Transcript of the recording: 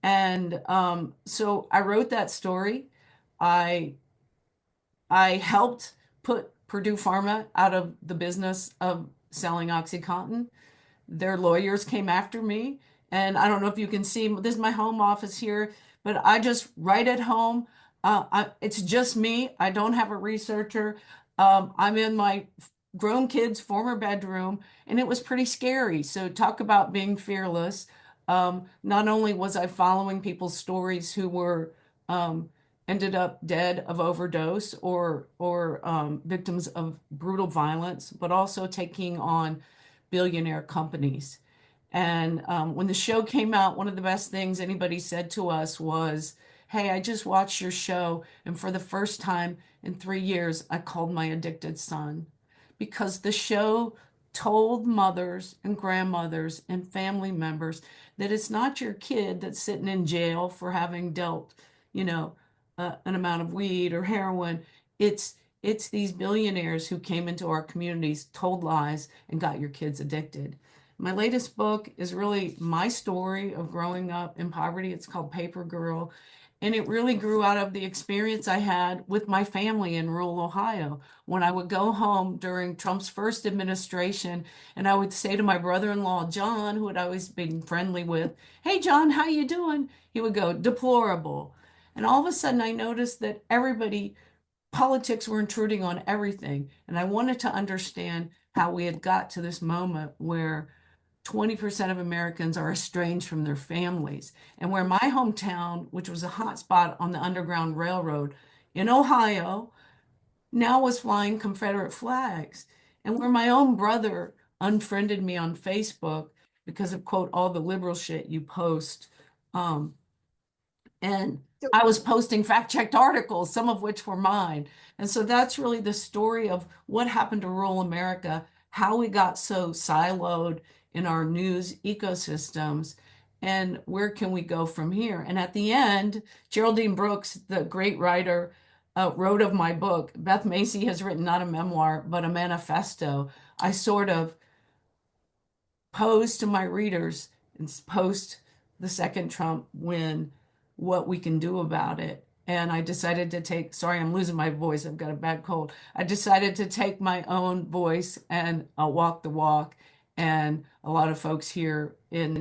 And so I wrote that story. I I helped put Purdue Pharma out of the business of selling OxyContin. Their lawyers came after me. And I don't know if you can see, this is my home office here, but I just write at home. It's just me. I don't have a researcher. I'm in my grown kid's former bedroom, and it was pretty scary. So talk about being fearless. Not only was I following people's stories who were um, ended up dead of overdose or victims of brutal violence, but also taking on billionaire companies. And when the show came out, one of the best things anybody said to us was, "Hey, I just watched your show, and for the first time in 3 years, I called my addicted son." Because the show told mothers and grandmothers and family members that it's not your kid that's sitting in jail for having dealt, you know, an amount of weed or heroin. It's these billionaires who came into our communities, told lies, and got your kids addicted. My latest book is really my story of growing up in poverty. It's called Paper Girl. And it really grew out of the experience I had with my family in rural Ohio. When I would go home during Trump's first administration, and I would say to my brother-in-law, John, who had always been friendly with, "Hey, John, how you doing?" He would go, "Deplorable." And all of a sudden, I noticed that politics were intruding on everything. And I wanted to understand how we had got to this moment where 20% of Americans are estranged from their families. And where my hometown, which was a hot spot on the Underground Railroad in Ohio, now was flying Confederate flags. And where my own brother unfriended me on Facebook because of, quote, all the liberal shit you post. Um, and So, I was posting fact-checked articles, some of which were mine. And so that's really the story of what happened to rural America, how we got so siloed in our news ecosystems, and where can we go from here? And at the end, Geraldine Brooks, the great writer, wrote of my book. Beth Macy has written not a memoir, but a manifesto. I sort of pose to my readers and post the second Trump win, what we can do about it. And I decided to take, sorry, I'm losing my voice. I've got a bad cold. I decided to take my own voice and walk the walk. And a lot of folks here in